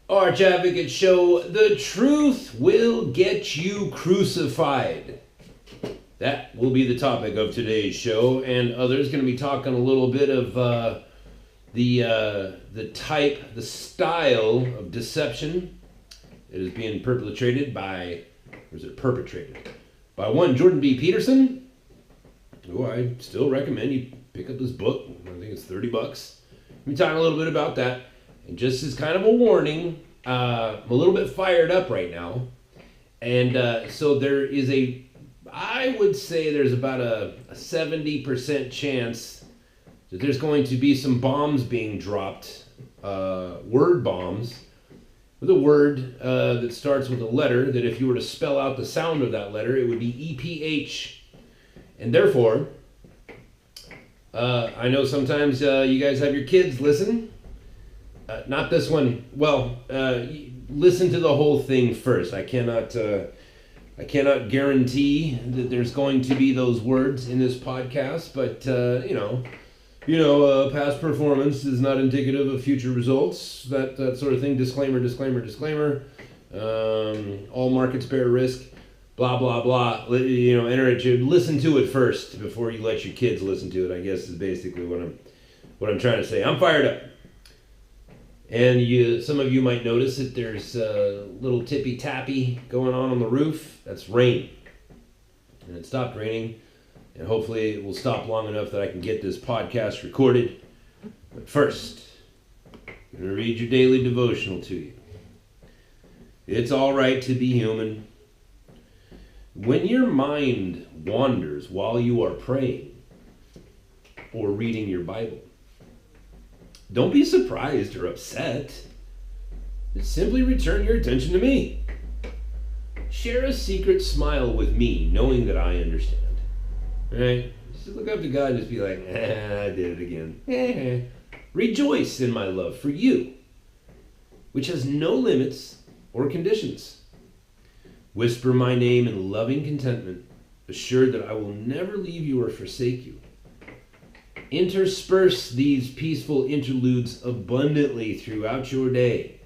Arch Advocate Show, the truth will get you crucified. That will be the topic of today's show, and there's going to be talking a little bit of the style of deception that is being perpetrated by one Jordan B. Peterson, who I still recommend you pick up his book. I think it's $30. We'll be talking a little bit about that. And just as kind of a warning, I'm a little bit fired up right now. And so there is I would say there's about a 70% chance that there's going to be some bombs being dropped, word bombs, with a word that starts with a letter that if you were to spell out the sound of that letter, it would be EPH. And therefore, I know sometimes you guys have your kids listen. Not this one. Well, listen to the whole thing first. I cannot guarantee that there's going to be those words in this podcast, but past performance is not indicative of future results. That sort of thing. Disclaimer. All markets bear risk. Blah blah blah. Enter it. Listen to it first before you let your kids listen to it, I guess, is basically what I'm trying to say. I'm fired up. And some of you might notice that there's a little tippy-tappy going on the roof. That's rain. And it stopped raining. And hopefully it will stop long enough that I can get this podcast recorded. But first, I'm going to read your daily devotional to you. It's all right to be human. When your mind wanders while you are praying or reading your Bible, don't be surprised or upset. Just simply return your attention to me. Share a secret smile with me, knowing that I understand. Right? Just look up to God and just be like, I did it again. Rejoice in my love for you, which has no limits or conditions. Whisper my name in loving contentment, assured that I will never leave you or forsake you. Intersperse these peaceful interludes abundantly throughout your day.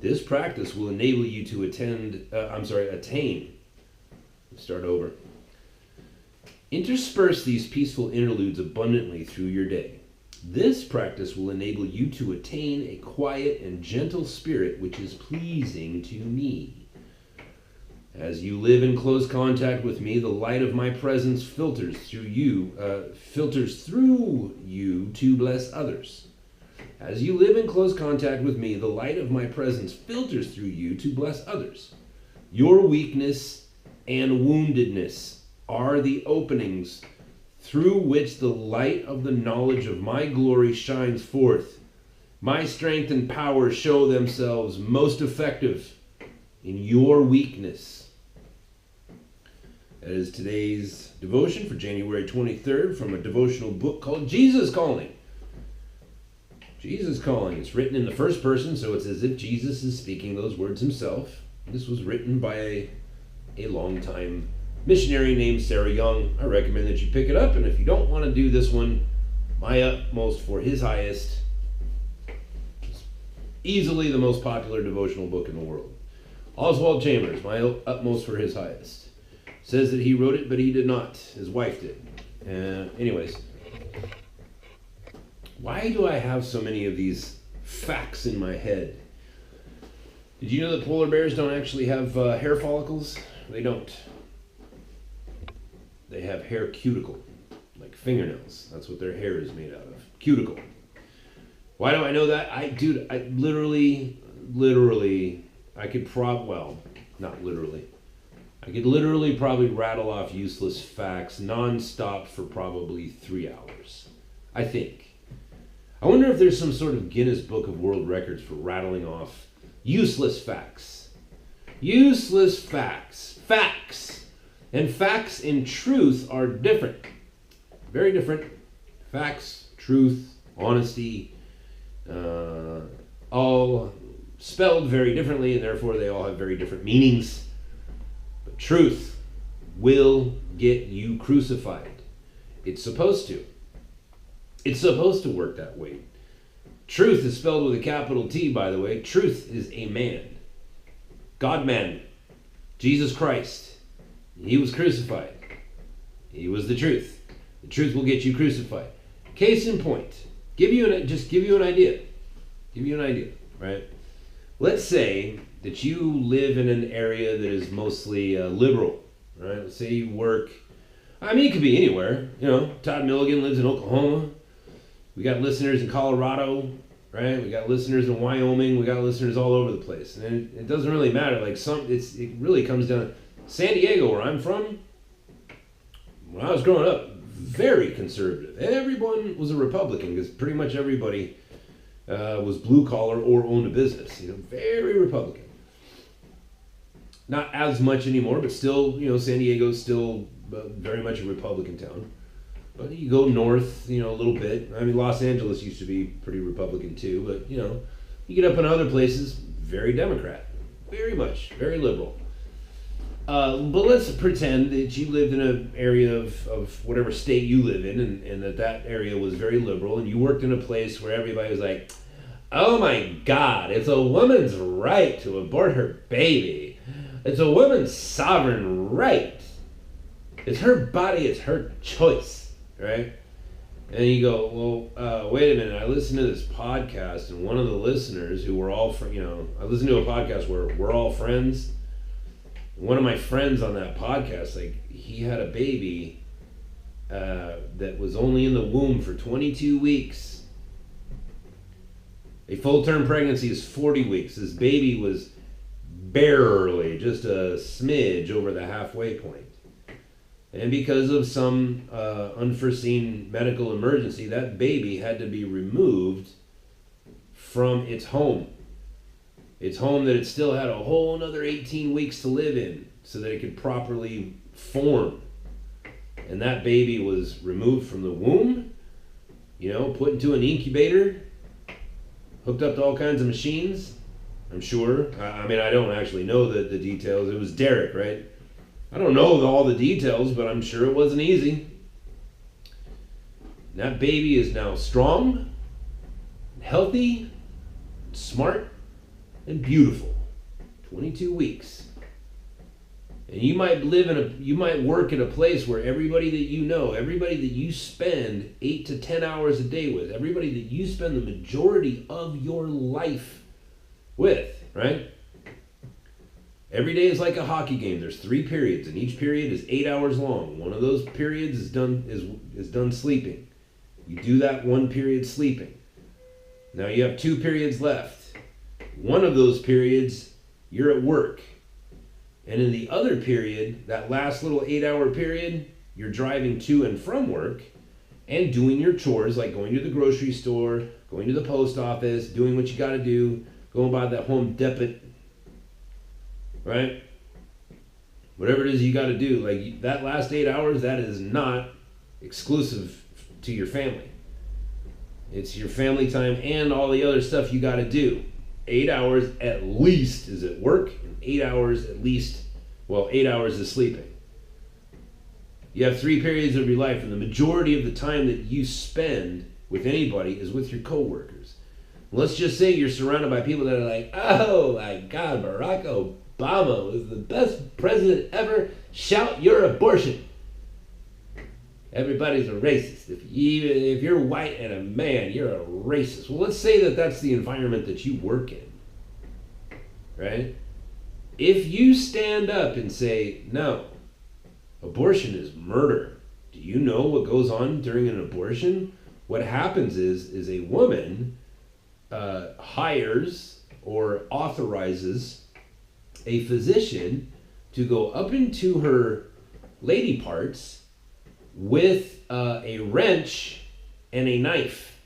This practice will enable you to attain. Start over. Intersperse these peaceful interludes abundantly through your day. This practice will enable you to attain a quiet and gentle spirit which is pleasing to me. As you live in close contact with me, the light of my presence filters through you to bless others. As you live in close contact with me, the light of my presence filters through you to bless others. Your weakness and woundedness are the openings through which the light of the knowledge of my glory shines forth. My strength and power show themselves most effective in your weakness. That is today's devotion for January 23rd from a devotional book called Jesus Calling. Jesus Calling. It's written in the first person, so it's as if Jesus is speaking those words himself. This was written by a longtime missionary named Sarah Young. I recommend that you pick it up, and if you don't want to do this one, My Utmost for His Highest. It's easily the most popular devotional book in the world. Oswald Chambers, My Utmost for His Highest. Says that he wrote it, but he did not. His wife did. Anyways. Why do I have so many of these facts in my head? Did you know that polar bears don't actually have hair follicles? They don't. They have hair cuticle, like fingernails. That's what their hair is made out of. Cuticle. Why do I know that? I literally, I could literally probably rattle off useless facts nonstop for probably 3 hours. I think. I wonder if there's some sort of Guinness Book of World Records for rattling off useless facts. Useless facts. Facts. And facts and truth are different. Very different. Facts, truth, honesty, all spelled very differently, and therefore they all have very different meanings. But truth will get you crucified. It's supposed to. It's supposed to work that way. Truth is spelled with a capital T, by the way. Truth is a man. God-man. Jesus Christ. He was crucified. He was the truth. The truth will get you crucified. Case in point. Give you an idea. Give you an idea, right? Let's say that you live in an area that is mostly liberal, right? Let's say you work, it could be anywhere. Todd Milligan lives in Oklahoma. We got listeners in Colorado, right? We got listeners in Wyoming. We got listeners all over the place. And it doesn't really matter. It really comes down to San Diego, where I'm from. When I was growing up, very conservative. Everyone was a Republican because pretty much everybody was blue collar or owned a business. Very Republican. Not as much anymore, but still, San Diego's still very much a Republican town. But you go north, a little bit. Los Angeles used to be pretty Republican too, but you get up in other places, very Democrat, very much, very liberal. But let's pretend that you lived in an area of whatever state you live in, and that area was very liberal, and you worked in a place where everybody was like, oh my God, it's a woman's right to abort her baby. It's a woman's sovereign right. It's her body, it's her choice, right? And you go, well, wait a minute, I listened to this podcast, and one of the listeners who were all, I listened to a podcast where we're all friends. One of my friends on that podcast, he had a baby that was only in the womb for 22 weeks. A full-term pregnancy is 40 weeks. This baby was barely, just a smidge over the halfway point. And because of some unforeseen medical emergency, that baby had to be removed from its home. Its home that it still had a whole another 18 weeks to live in so that it could properly form. And that baby was removed from the womb, put into an incubator, hooked up to all kinds of machines, I'm sure. I don't actually know the details. It was Derek, right? I don't know all the details, but I'm sure it wasn't easy. And that baby is now strong, healthy, smart, and beautiful. 22 weeks. And you might work in a place where everybody that everybody that you spend 8 to 10 hours a day with, everybody that you spend the majority of your life with, right? Every day is like a hockey game. There's 3 periods, and each period is 8 hours long. One of those periods is done sleeping. You do that 1 period sleeping. Now you have 2 periods left. One of those periods, you're at work. And in the other period, that last little 8-hour period, you're driving to and from work and doing your chores, like going to the grocery store, going to the post office, doing what you got to do, going by that Home Depot, right? Whatever it is you got to do. That last 8 hours, that is not exclusive to your family. It's your family time and all the other stuff you got to do. 8 hours at least is at work, and 8 hours at least, 8 hours is sleeping. You have 3 periods of your life, and the majority of the time that you spend with anybody is with your coworkers. Let's just say you're surrounded by people that are like, oh my God, Barack Obama was the best president ever. Shout your abortion. Everybody's a racist. If you're white and a man, you're a racist. Well, let's say that that's the environment that you work in, right? If you stand up and say, no, abortion is murder. Do you know what goes on during an abortion? What happens is a woman hires or authorizes a physician to go up into her lady parts with a wrench and a knife,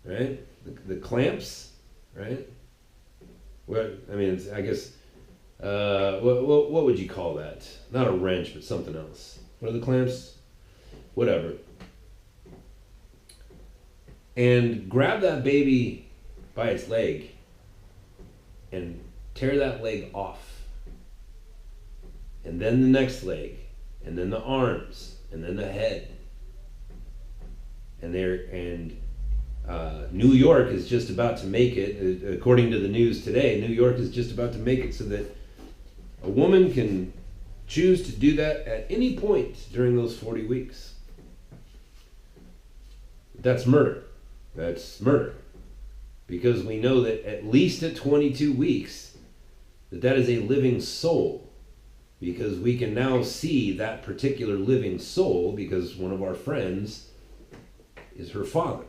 right? The clamps, right? I guess, what would you call that? Not a wrench, but something else. What are the clamps? Whatever. And grab that baby by its leg and tear that leg off. And then the next leg. And then the arms, and then the head, and New York is just about to make it, according to the news today, New York is just about to make it so that a woman can choose to do that at any point during those 40 weeks. That's murder. That's murder. Because we know that at least at 22 weeks, that is a living soul. Because we can now see that particular living soul because one of our friends is her father.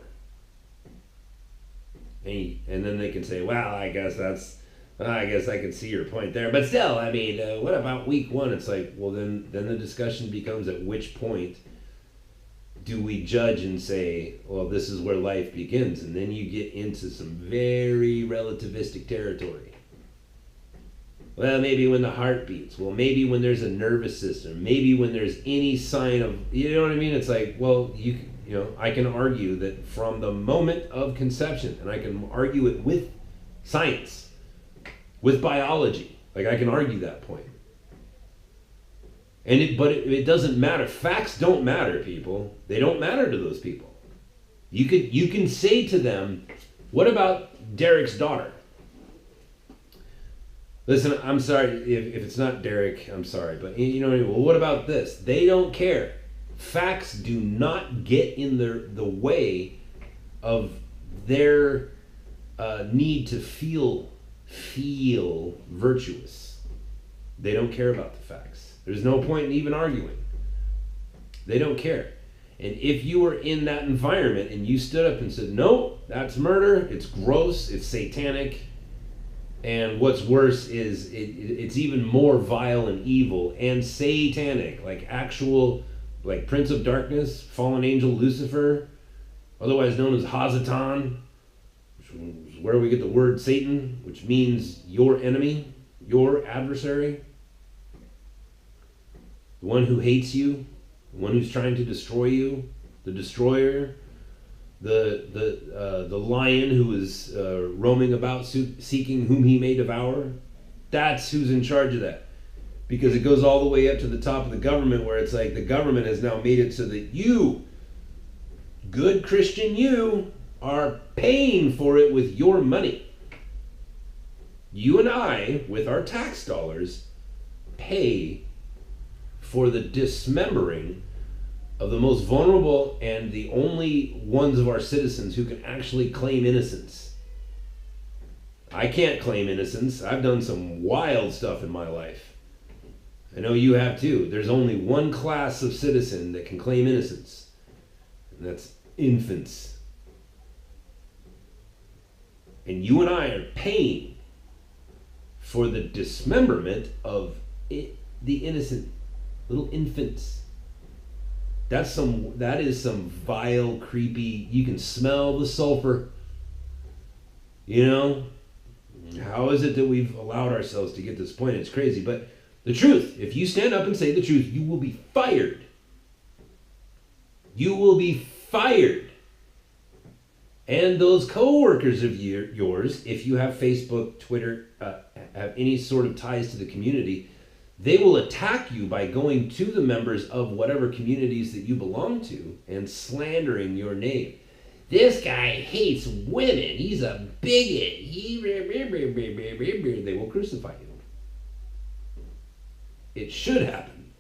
And then they can say, well, I guess I can see your point there. But still, I mean, what about week 1? It's like, well, then the discussion becomes at which point do we judge and say, well, this is where life begins? And then you get into some very relativistic territory. Well, maybe when the heart beats. Well, maybe when there's a nervous system. Maybe when there's any sign of, you know what I mean? It's like, well, you know, I can argue that from the moment of conception, and I can argue it with science, with biology. Like, I can argue that point. But it doesn't matter. Facts don't matter, people. They don't matter to those people. You can say to them, what about Derek's daughter? Listen, I'm sorry if it's not Derek, I'm sorry, but you know what I mean? Well, what about this? They don't care. Facts do not get in the way of their need to feel virtuous. They don't care about the facts. There's no point in even arguing. They don't care. And if you were in that environment and you stood up and said, no, that's murder, it's gross, it's satanic, and what's worse is it's even more vile and evil and satanic, like actual, like Prince of Darkness, fallen angel Lucifer, otherwise known as Hazatan, which is where we get the word Satan, which means your enemy, your adversary, the one who hates you, the one who's trying to destroy you, the destroyer, the lion who is roaming about seeking whom he may devour. That's who's in charge of that. Because it goes all the way up to the top of the government, where it's like the government has now made it so that you, good Christian you, are paying for it with your money. You and I, with our tax dollars, pay for the dismembering of the most vulnerable and the only ones of our citizens who can actually claim innocence. I can't claim innocence. I've done some wild stuff in my life. I know you have too. There's only one class of citizen that can claim innocence, and that's infants. And you and I are paying for the dismemberment of the innocent little infants. That is some vile, creepy, you can smell the sulfur. You know? How is it that we've allowed ourselves to get to this point? It's crazy. But the truth, if you stand up and say the truth, you will be fired. You will be fired. And those co-workers of yours, if you have Facebook, Twitter, have any sort of ties to the community, they will attack you by going to the members of whatever communities that you belong to and slandering your name. This guy hates women. He's a bigot. They will crucify you. It should happen.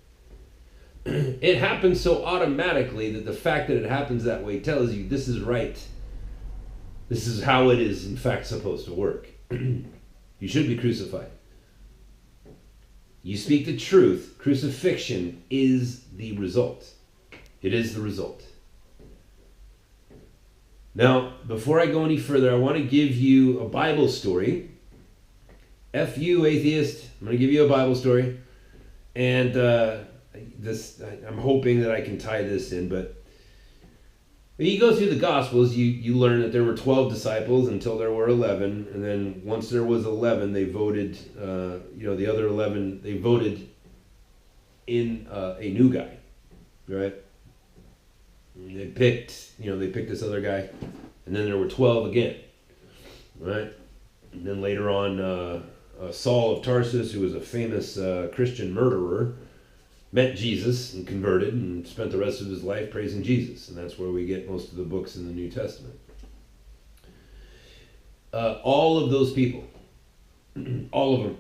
It happens so automatically that the fact that it happens that way tells you this is right. This is how it is, in fact, supposed to work. You should be crucified. You speak the truth. Crucifixion is the result. It is the result. Now, before I go any further, I want to give you a Bible story. F you, atheist. I'm going to give you a Bible story. And I'm hoping that I can tie this in, but when you go through the Gospels, you learn that there were 12 disciples until there were 11, and then once there was 11, they voted, the other 11, they voted in a new guy, right? And they picked this other guy, and then there were 12 again, right? And then later on, Saul of Tarsus, who was a famous Christian murderer, met Jesus and converted and spent the rest of his life praising Jesus. And that's where we get most of the books in the New Testament. all of those people, all of them,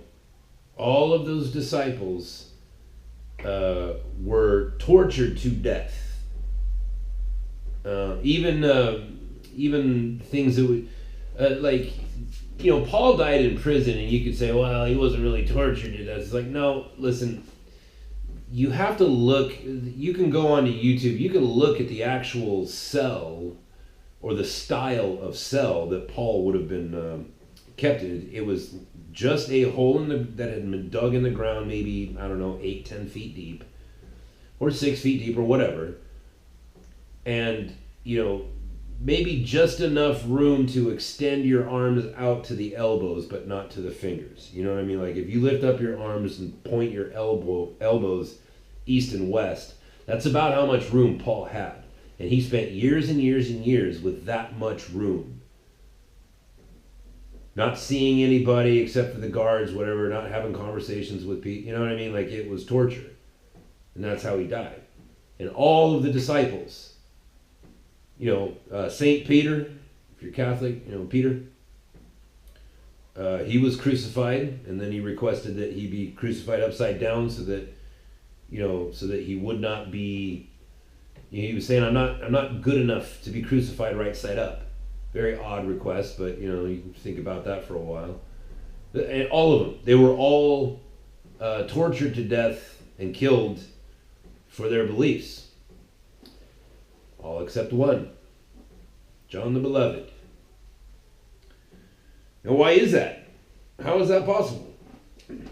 all of those disciples were tortured to death. Even things that would, like, Paul died in prison, and you could say, well, he wasn't really tortured to death. It's like, no, listen, you have to look, you can go onto YouTube, you can look at the actual cell, or the style of cell that Paul would have been kept in. It was just a hole that had been dug in the ground, maybe, 8-10 feet deep, or 6 feet deep, or whatever. And, maybe just enough room to extend your arms out to the elbows, but not to the fingers. You know what I mean? Like, if you lift up your arms and point your elbows east and west, that's about how much room Paul had. And he spent years and years and years with that much room. Not seeing anybody except for the guards, whatever, not having conversations with people. You know what I mean? Like, it was torture. And that's how he died. And all of the disciples, St. Peter, if you're Catholic, Peter, he was crucified, and then he requested that he be crucified upside down so that he would not be, he was saying, I'm not good enough to be crucified right side up. Very odd request, but you can think about that for a while. And all of them, they were all tortured to death and killed for their beliefs. All except one, John the Beloved. Now, why is that? How is that possible?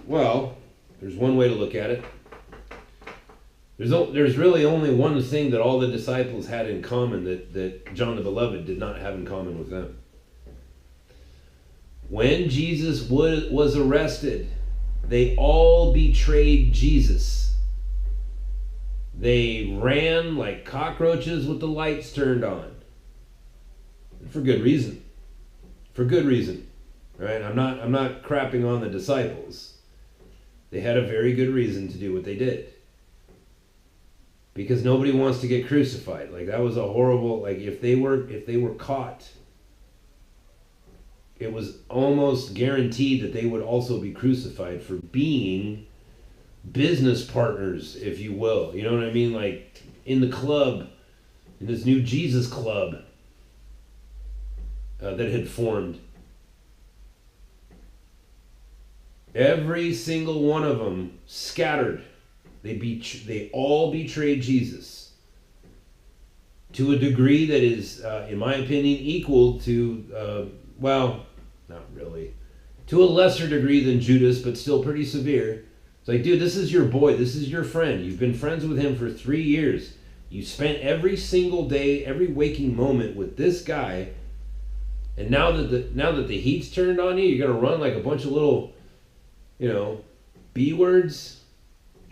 Well, there's one way to look at it. There's really only one thing that all the disciples had in common that John the Beloved did not have in common with them. When Jesus was arrested, they all betrayed Jesus. They ran like cockroaches with the lights turned on. And for good reason. For good reason. Right? I'm not crapping on the disciples. They had a very good reason to do what they did. Because nobody wants to get crucified. Like, that was a horrible, like, if they were caught, it was almost guaranteed that they would also be crucified for being business partners, if you will. You know what I mean? Like, in the club, in this new Jesus club that had formed. Every single one of them scattered. They all betrayed Jesus to a degree that is, in my opinion, equal to, well, not really, to a lesser degree than Judas, but still pretty severe. It's like, dude, this is your boy. This is your friend. You've been friends with him for 3 years. You spent every single day, every waking moment with this guy. And now that the heat's turned on you, you're going to run like a bunch of little, B words,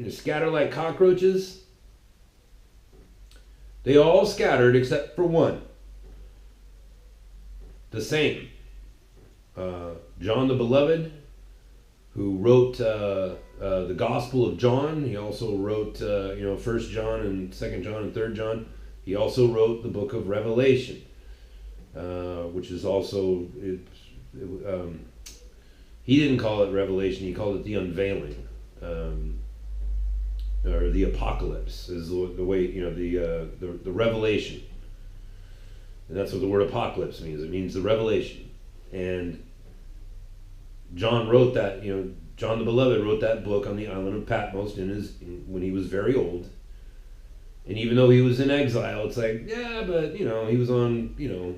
scatter like cockroaches. They all scattered except for one. The same. John the Beloved, who wrote the Gospel of John. He also wrote, 1 John and 2 John and 3 John. He also wrote the book of Revelation, which is also, he didn't call it Revelation, he called it the unveiling, or the apocalypse is the way, the revelation. And that's what the word apocalypse means. It means the revelation. And John wrote that, John the Beloved wrote that book on the island of Patmos when he was very old. And even though he was in exile, it's like, yeah, but, he was on, a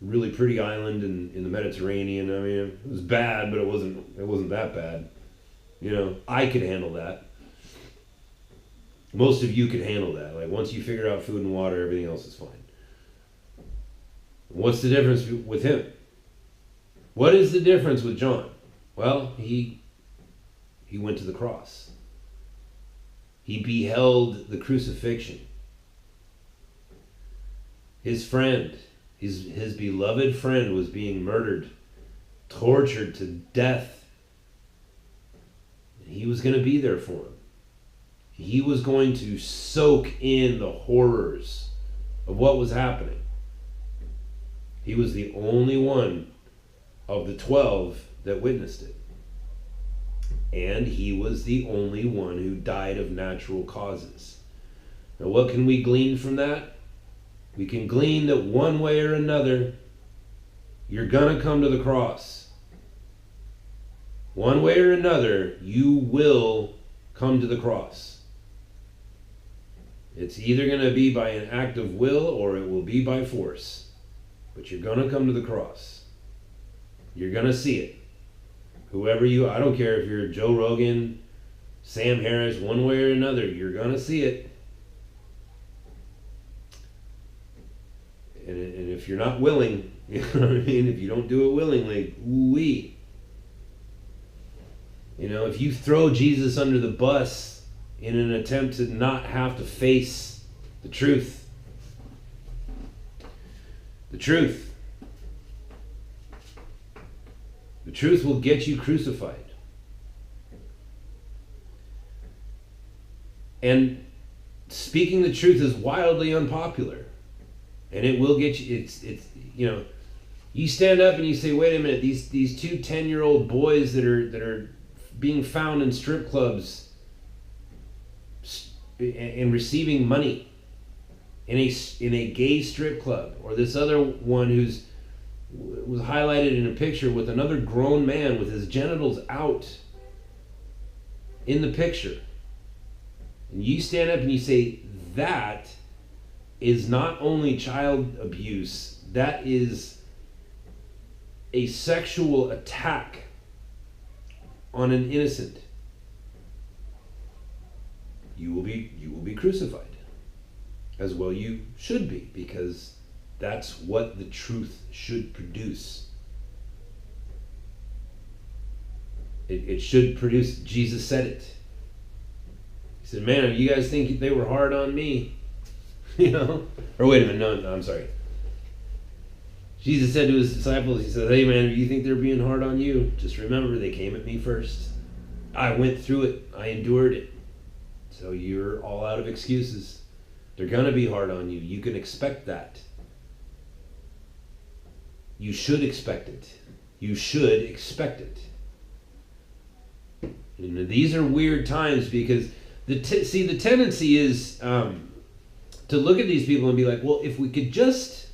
really pretty island in the Mediterranean. I mean, it was bad, but it wasn't that bad. I could handle that. Most of you could handle that. Like, once you figure out food and water, everything else is fine. What's the difference with him? What is the difference with John? Well, he went to the cross. He beheld the crucifixion. His friend, his beloved friend, was being murdered, tortured to death. And he was going to be there for him. He was going to soak in the horrors of what was happening. He was the only one of the 12 that witnessed it. And he was the only one who died of natural causes. Now, what can we glean from that? We can glean that one way or another, you're going to come to the cross. One way or another, you will come to the cross. It's either going to be by an act of will or it will be by force. But you're going to come to the cross. You're going to see it. Whoever you, I don't care if you're Joe Rogan, Sam Harris, one way or another, you're going to see it. And if you're not willing, you know what I mean? If you don't do it willingly, ooh-wee. You know, if you throw Jesus under the bus in an attempt to not have to face the truth, the truth will get you crucified. And speaking the truth is wildly unpopular. And it will get you, it's you know, you stand up and you say, wait a minute, these two 10-year-old boys that are being found in strip clubs and receiving money in a gay strip club, or this other one was highlighted in a picture with another grown man with his genitals out in the picture. And you stand up and you say, that is not only child abuse, that is a sexual attack on an innocent. You will be crucified. As well you should be, because that's what the truth should produce. It should produce. Jesus said it. He said, man, you guys think they were hard on me? You know? Or wait a minute, no, I'm sorry. Jesus said to his disciples, he said, hey man, if you think they're being hard on you, just remember they came at me first. I went through it. I endured it. So you're all out of excuses. They're going to be hard on you. You can expect that. You should expect it. You should expect it. And these are weird times because the tendency is to look at these people and be like, well, if we could just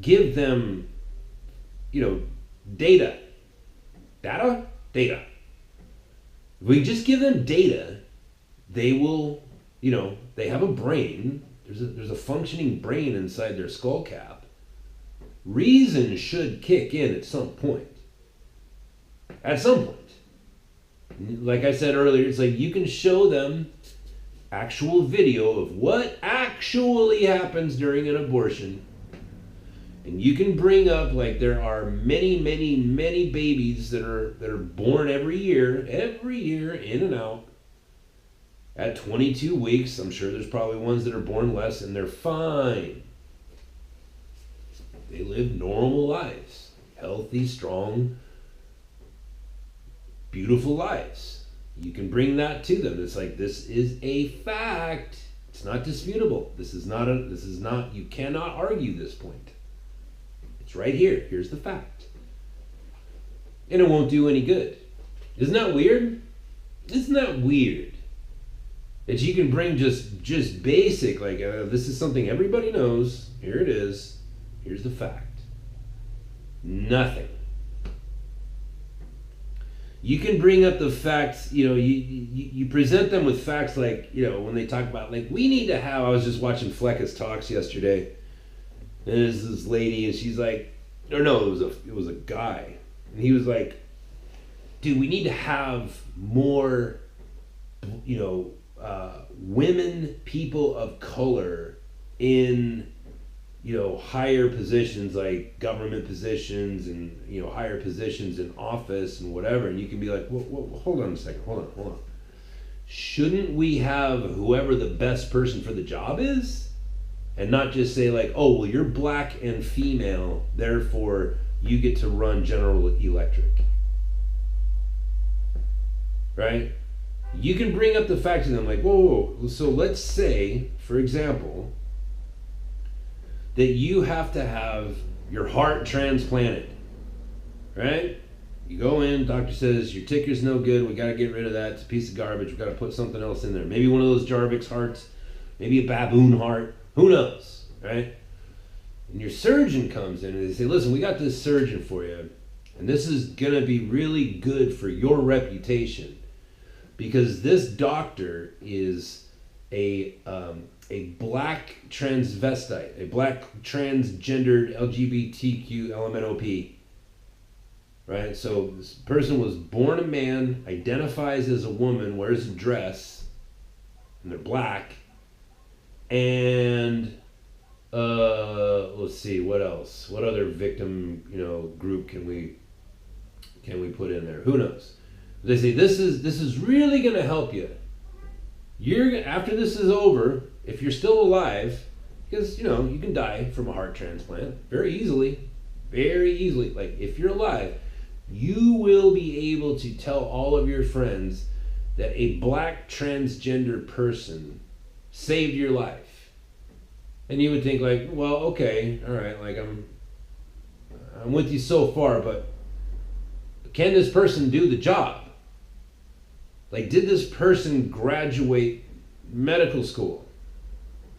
give them, you know, data. If we just give them data, they will, you know, they have a brain. There's a functioning brain inside their skull cap. Reason should kick in at some point. At some point. Like I said earlier, it's like you can show them actual video of what actually happens during an abortion. And you can bring up, like, there are many, many, many babies that are born every year in and out. At 22 weeks, I'm sure there's probably ones that are born less, and they're fine. They live normal lives. Healthy, strong, beautiful lives. You can bring that to them. It's like, this is a fact. It's not disputable. This is not, you cannot argue this point. It's right here. Here's the fact. And it won't do any good. Isn't that weird? Isn't that weird? That you can bring just basic, like, this is something everybody knows. Here it is. Here's the fact. Nothing. You can bring up the facts, you know, you present them with facts like, you know, when they talk about, like, we need to have, I was just watching Flecka's talks yesterday, and there's this lady, and she's like, or no, it was a guy, and he was like, dude, we need to have more, you know, women, people of color in, you know, higher positions, like government positions and, you know, higher positions in office and whatever. And you can be like, well, hold on a second, hold on. Shouldn't we have whoever the best person for the job is? And not just say like, oh, well, you're black and female, therefore you get to run General Electric. Right? You can bring up the fact to them like, whoa. So let's say, for example, that you have to have your heart transplanted, right? You go in, doctor says, your ticker's no good, we got to get rid of that, it's a piece of garbage, we got to put something else in there. Maybe one of those Jarvix hearts, maybe a baboon heart, who knows, right? And your surgeon comes in and they say, listen, we got this surgeon for you, and this is going to be really good for your reputation, because this doctor is a black transvestite, a black transgendered LGBTQ LMNOP. Right? So this person was born a man, identifies as a woman, wears a dress, and they're black. And let's see, what else? What other victim, group can we put in there? Who knows? They say this is really going to help you. After this is over, if you're still alive, because you can die from a heart transplant very easily. Like if you're alive, you will be able to tell all of your friends that a black transgender person saved your life. And you would think like, well, okay, all right, like I'm with you so far, but can this person do the job? Like, did this person graduate medical school?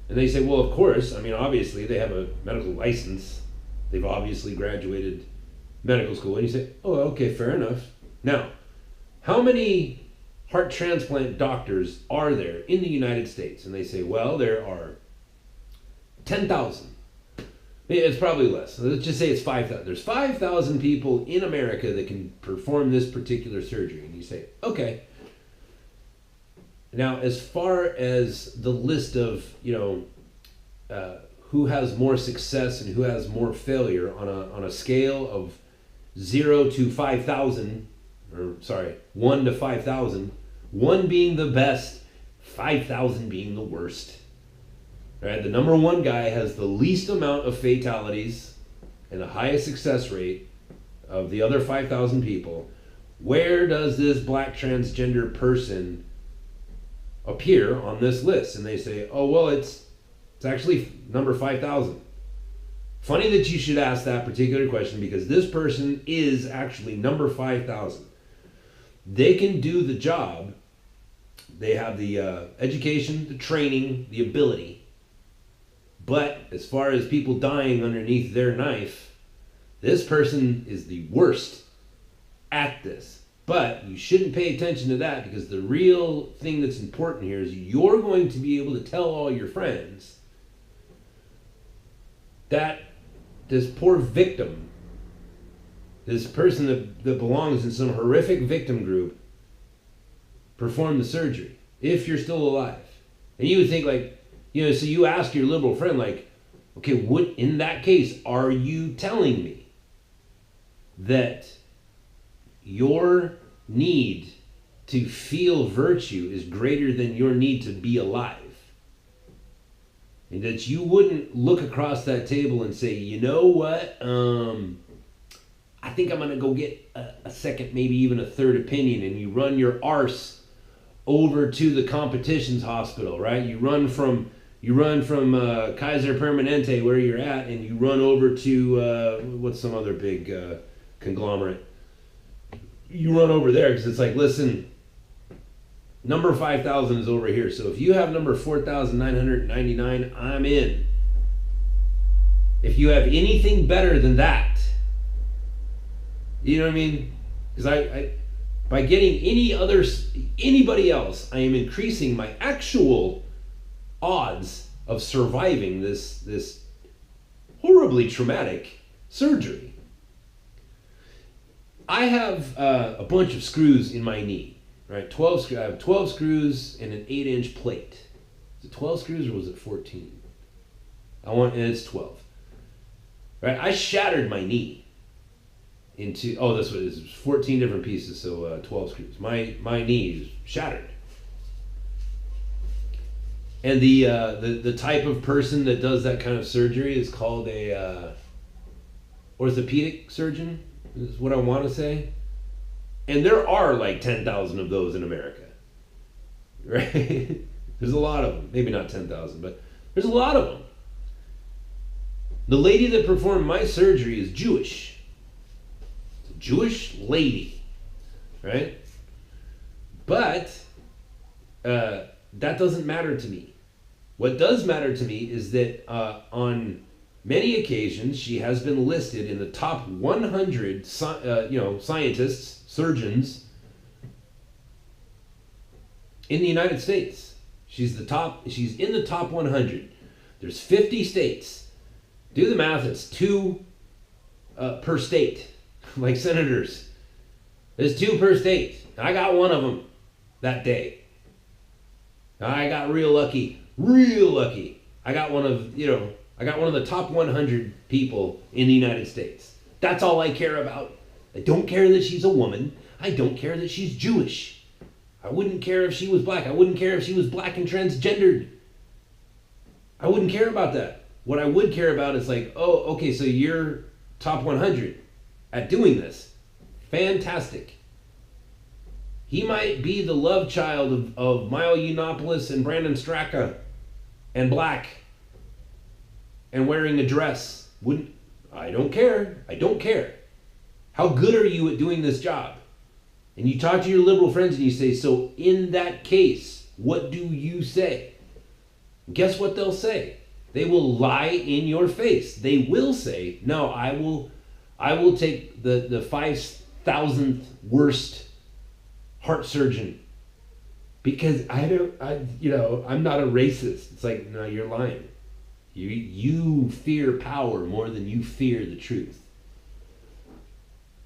And they say, well, of course. I mean, obviously, they have a medical license. They've obviously graduated medical school. And you say, oh, okay, fair enough. Now, how many heart transplant doctors are there in the United States? And they say, well, there are 10,000. It's probably less. Let's just say it's 5,000. There's 5,000 people in America that can perform this particular surgery. And you say, okay. Now, as far as the list of, who has more success and who has more failure on a scale of 0 to 5,000, or sorry, 1 to 5,000, 1 being the best, 5,000 being the worst. Right? The number one guy has the least amount of fatalities and the highest success rate of the other 5,000 people. Where does this black transgender person appear on this list? And they say, oh, well, it's actually number 5,000. Funny that you should ask that particular question, because this person is actually number 5,000. They can do the job. They have the education, the training, the ability. But as far as people dying underneath their knife, this person is the worst at this. But you shouldn't pay attention to that, because the real thing that's important here is you're going to be able to tell all your friends that this poor victim, this person that belongs in some horrific victim group, performed the surgery, if you're still alive. And you would think like, so you ask your liberal friend like, okay, what in that case are you telling me? That your need to feel virtue is greater than your need to be alive. And that you wouldn't look across that table and say, you know what, I think I'm going to go get a second, maybe even a third opinion, and you run your arse over to the competitions hospital, right? You run from Kaiser Permanente, where you're at, and you run over to, what's some other big conglomerate? You run over there because it's like, listen, number 5,000 is over here. So if you have number 4,999, I'm in. If you have anything better than that, you know what I mean? Because I by getting anybody else, I am increasing my actual odds of surviving this horribly traumatic surgery. I have a bunch of screws in my knee, right? I have 12 screws and an 8-inch plate. Is it 12 screws or was it 14? And it's 12. Right? I shattered my knee into, that's what it is. 14 different pieces, so 12 screws. My knee is shattered. And the type of person that does that kind of surgery is called a orthopedic surgeon, is what I want to say. And there are like 10,000 of those in America, right? There's a lot of them. Maybe not 10,000, but there's a lot of them. The lady that performed my surgery is Jewish. Jewish lady, right? But that doesn't matter to me. What does matter to me is that on many occasions she has been listed in the top 100, scientists, surgeons in the United States. She's in the top 100. There's 50 states. Do the math. It's 2 per state, like senators. There's 2 per state. I got one of them that day. I got real lucky. I got one of the top 100 people in the United States. That's all I care about. I don't care that she's a woman. I don't care that she's Jewish. I wouldn't care if she was black. I wouldn't care if she was black and transgendered. I wouldn't care about that. What I would care about is like, oh, okay, so you're top 100 at doing this. Fantastic. He might be the love child of Milo Yiannopoulos and Brandon Straka and black and wearing a dress. I don't care. I don't care. How good are you at doing this job? And you talk to your liberal friends and you say, so in that case, what do you say? Guess what they'll say? They will lie in your face. They will say, no, I will take the 5,000th worst heart surgeon because I'm not a racist. It's like, no, you're lying. You fear power more than you fear the truth.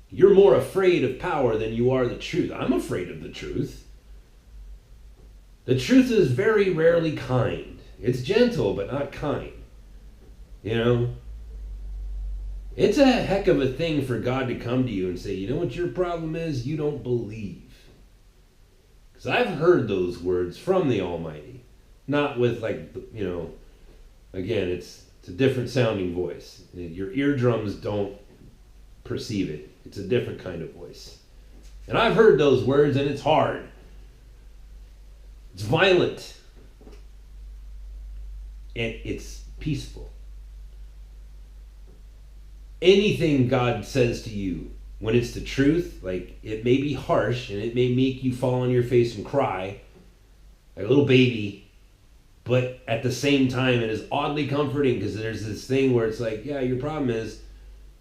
You're more afraid of power than you are the truth. I'm afraid of the truth. The truth is very rarely kind. It's gentle, but not kind. You know? It's a heck of a thing for God to come to you and say, you know what your problem is? You don't believe. Because I've heard those words from the Almighty. Not with again, it's a different sounding voice. Your eardrums don't perceive it. It's a different kind of voice. And I've heard those words and it's hard. It's violent. And it's peaceful. Anything God says to you, when it's the truth, like it may be harsh and it may make you fall on your face and cry like a little baby, but at the same time it is oddly comforting because there's this thing where it's like, yeah, your problem is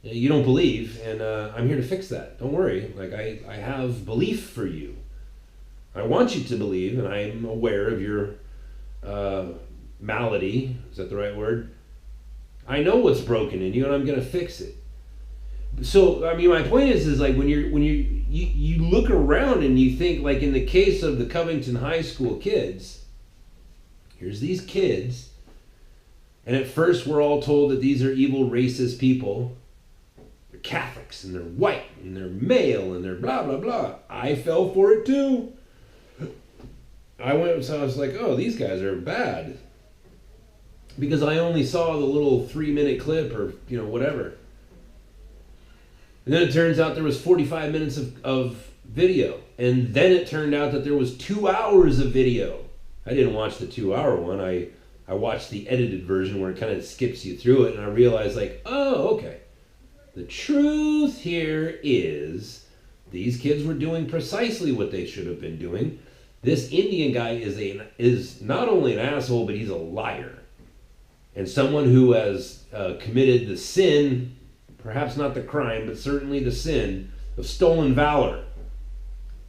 you don't believe, and I'm here to fix that. Don't worry. Like I have belief for you. I want you to believe, and I'm aware of your malady. Is that the right word? I know what's broken in you, and I'm going to fix it. So, I mean, my point is like when you look around and you think, like in the case of the Covington High School kids, here's these kids, and at first we're all told that these are evil, racist people. They're Catholics, and they're white, and they're male, and they're blah, blah, blah. I fell for it too. I was like, oh, these guys are bad. Because I only saw the little 3-minute clip or, whatever. And then it turns out there was 45 minutes of video. And then it turned out that there was 2 hours of video. I didn't watch the 2-hour one. I watched the edited version where it kind of skips you through it. And I realized like, oh, okay. The truth here is these kids were doing precisely what they should have been doing. This Indian guy is not only an asshole, but he's a liar. And someone who has committed the sin, perhaps not the crime, but certainly the sin of stolen valor.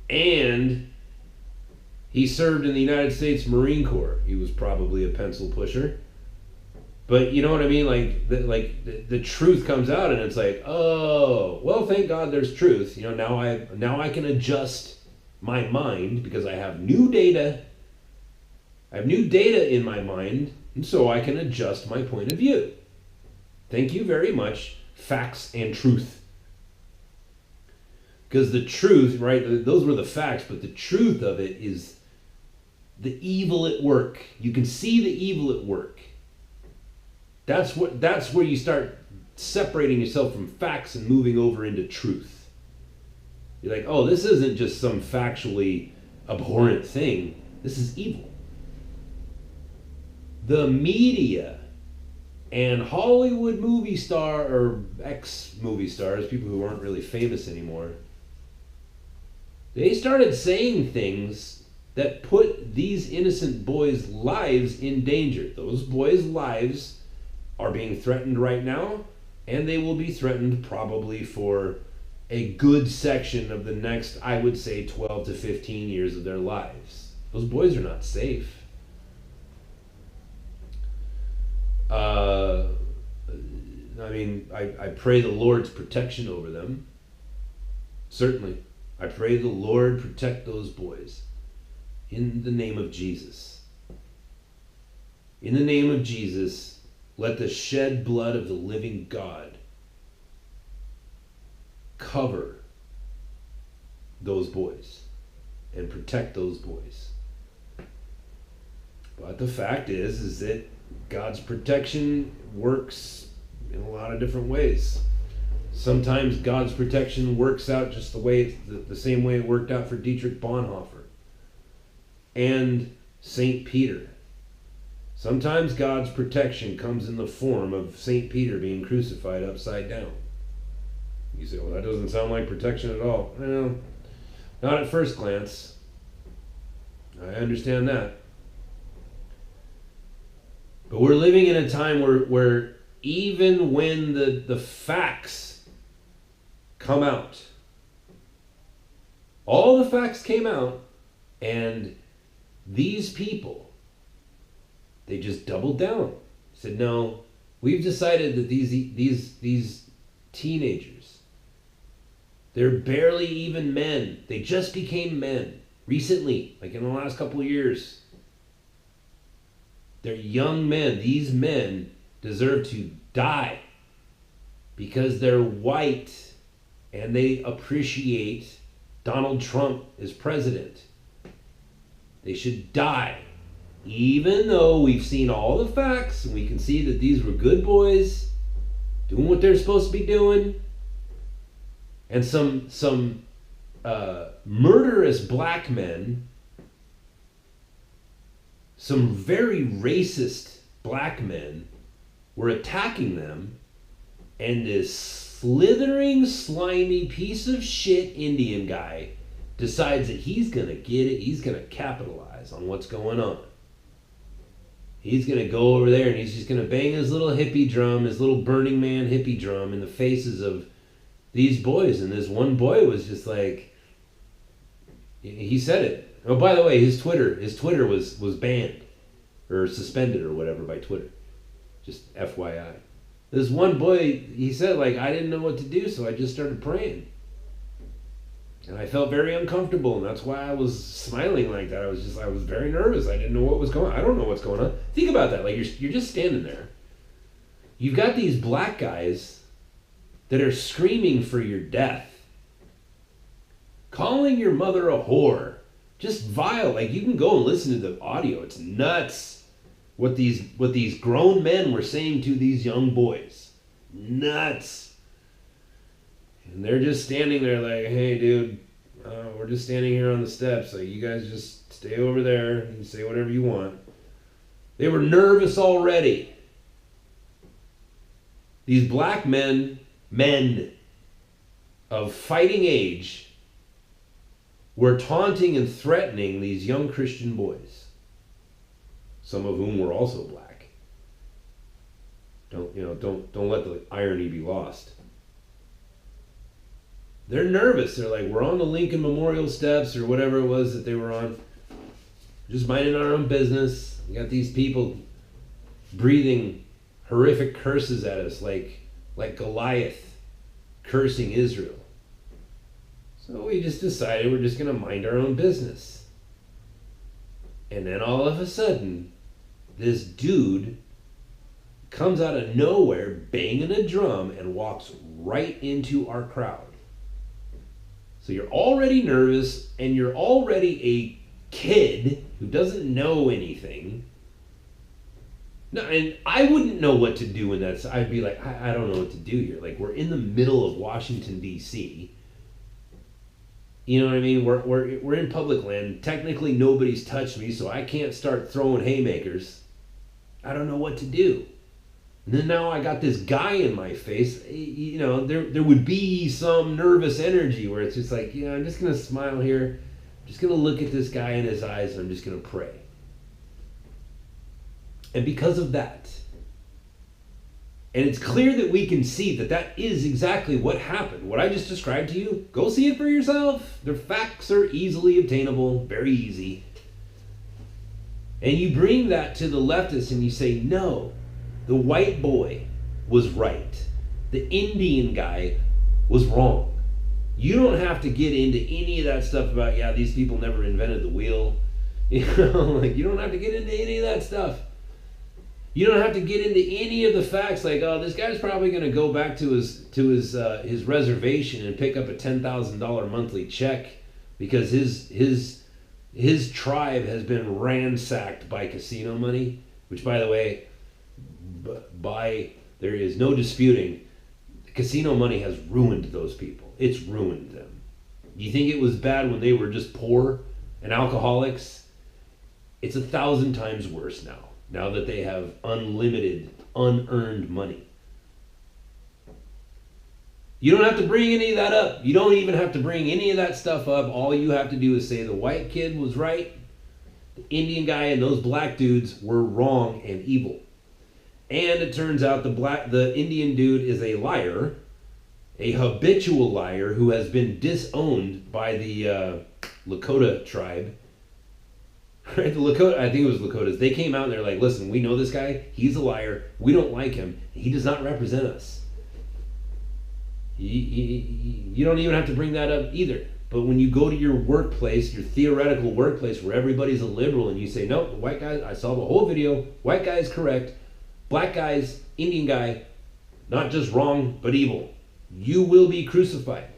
And he served in the United States Marine Corps. He was probably a pencil pusher. But you know what I mean? Like the truth comes out and it's like, oh, well, thank God there's truth. Now I can adjust my mind because I have new data. I have new data in my mind. And so I can adjust my point of view. Thank you very much, facts and truth. Because the truth, right, those were the facts, but the truth of it is the evil at work. You can see the evil at work. That's where you start separating yourself from facts and moving over into truth. You're like, oh, this isn't just some factually abhorrent thing. This is evil. The media And Hollywood movie star, or ex-movie stars, people who aren't really famous anymore, they started saying things that put these innocent boys' lives in danger. Those boys' lives are being threatened right now, and they will be threatened probably for a good section of the next, I would say, 12 to 15 years of their lives. Those boys are not safe. I pray the Lord's protection over them. Certainly. I pray the Lord protect those boys. In the name of Jesus. In the name of Jesus, let the shed blood of the living God cover those boys and protect those boys. But the fact is that God's protection works in a lot of different ways. Sometimes God's protection works out just the same way it worked out for Dietrich Bonhoeffer and St. Peter. Sometimes God's protection comes in the form of St. Peter being crucified upside down. You say, well, that doesn't sound like protection at all. Well, not at first glance. I understand that. But we're living in a time where even when the facts come out, all the facts came out, and these people, they just doubled down. Said, no, we've decided that these teenagers, they're barely even men. They just became men recently, like in the last couple of years. They're young men. These men deserve to die because they're white and they appreciate Donald Trump as president. They should die. Even though we've seen all the facts and we can see that these were good boys doing what they're supposed to be doing, and some murderous black men, some very racist black men were attacking them, and this slithering, slimy piece of shit Indian guy decides that he's going to get it, he's going to capitalize on what's going on. He's going to go over there and he's just going to bang his little hippie drum, his little Burning Man hippie drum in the faces of these boys. And this one boy was just like, he said it. Oh, by the way, his Twitter was banned or suspended or whatever by Twitter. Just FYI. This one boy, he said, like, I didn't know what to do, so I just started praying. And I felt very uncomfortable, and that's why I was smiling like that. I was very nervous. I didn't know what was going on. I don't know what's going on. Think about that. Like, you're just standing there. You've got these black guys that are screaming for your death. Calling your mother a whore. Just vile. Like, you can go and listen to the audio. It's nuts what these grown men were saying to these young boys. Nuts. And they're just standing there like, hey, dude, we're just standing here on the steps. Like, you guys just stay over there and say whatever you want. They were nervous already. These black men of fighting age, were taunting and threatening these young Christian boys, some of whom were also black. Don't let the irony be lost. They're nervous. They're like, we're on the Lincoln Memorial steps or whatever it was that they were on, just minding our own business. We got these people breathing horrific curses at us, like Goliath cursing Israel. So we just decided we're just going to mind our own business. And then all of a sudden, this dude comes out of nowhere banging a drum and walks right into our crowd. So you're already nervous and you're already a kid who doesn't know anything. No, and I wouldn't know what to do in that. I'd be like, I don't know what to do here. Like, we're in the middle of Washington, D.C., you know what I mean? We're in public land. Technically, nobody's touched me, so I can't start throwing haymakers. I don't know what to do. And then now I got this guy in my face. You know, there would be some nervous energy where it's just like, yeah, I'm just going to smile here. I'm just going to look at this guy in his eyes and I'm just going to pray. And because of that, and it's clear that we can see that that is exactly what happened. What I just described to you, go see it for yourself. The facts are easily obtainable, very easy. And you bring that to the leftists and you say, no, the white boy was right. The Indian guy was wrong. You don't have to get into any of that stuff about, yeah, these people never invented the wheel. You know, like, you don't have to get into any of that stuff. You don't have to get into any of the facts like, oh, this guy's probably going to go back to his reservation and pick up a $10,000 monthly check because his tribe has been ransacked by casino money, which, by the way, there is no disputing, casino money has ruined those people. It's ruined them. You think it was bad when they were just poor and alcoholics? It's 1,000 times worse now that they have unlimited, unearned money. You don't have to bring any of that up. You don't even have to bring any of that stuff up. All you have to do is say the white kid was right, the Indian guy and those black dudes were wrong and evil. And it turns out the Indian dude is a liar, a habitual liar who has been disowned by the Lakota tribe. Right, the Lakota, I think it was Lakotas. They came out and they're like, listen, we know this guy. He's a liar. We don't like him. He does not represent us. You don't even have to bring that up either. But when you go to your workplace, your theoretical workplace where everybody's a liberal and you say, no, the white guy, I saw the whole video. White guy is correct. Black guy's, Indian guy, not just wrong, but evil. You will be crucified.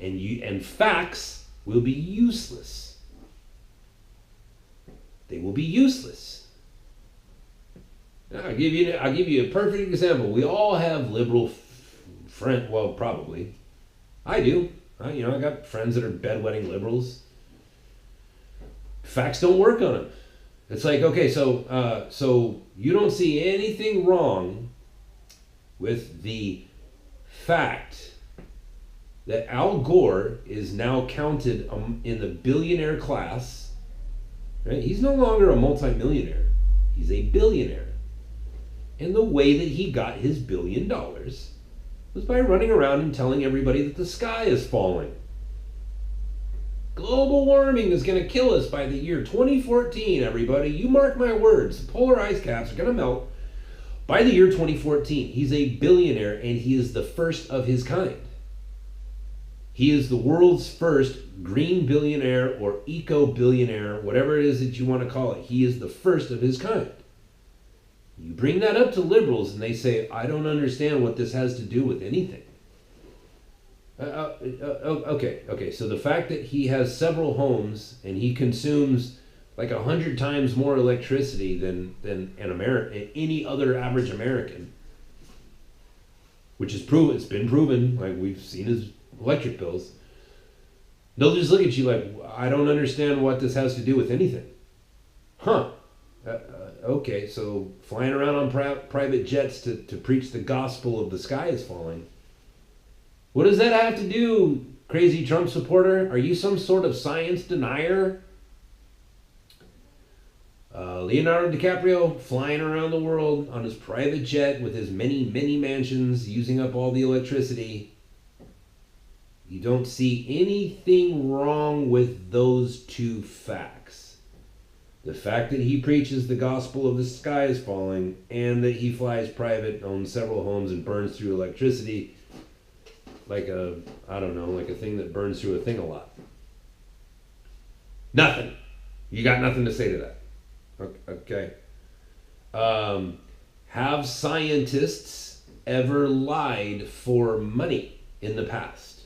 And facts will be useless. They will be useless. Now, I'll give you a perfect example. We all have liberal friends. Well, probably. I do. I got friends that are bedwetting liberals. Facts don't work on them. It's like, okay, so you don't see anything wrong with the fact that Al Gore is now counted in the billionaire class. Right? He's no longer a multimillionaire. He's a billionaire. And the way that he got his $1 billion was by running around and telling everybody that the sky is falling. Global warming is going to kill us by the year 2014, everybody. You mark my words. The polar ice caps are going to melt by the year 2014. He's a billionaire and he is the first of his kind. He is the world's first green billionaire or eco-billionaire, whatever it is that you want to call it. He is the first of his kind. You bring that up to liberals and they say, I don't understand what this has to do with anything. Okay, so the fact that he has several homes and he consumes like 100 times more electricity than any other average American, which is proven, it's been proven, like we've seen his electric bills, they'll just look at you like, I don't understand what this has to do with anything. Okay, so flying around on private jets to preach the gospel of the sky is falling. What does that have to do, crazy Trump supporter? Are you some sort of science denier? Leonardo DiCaprio flying around the world on his private jet with his many, many mansions, using up all the electricity. You don't see anything wrong with those two facts. The fact that he preaches the gospel of the sky is falling and that he flies private, owns several homes, and burns through electricity like a thing that burns through a thing a lot. Nothing. You got nothing to say to that. Okay. Have scientists ever lied for money in the past?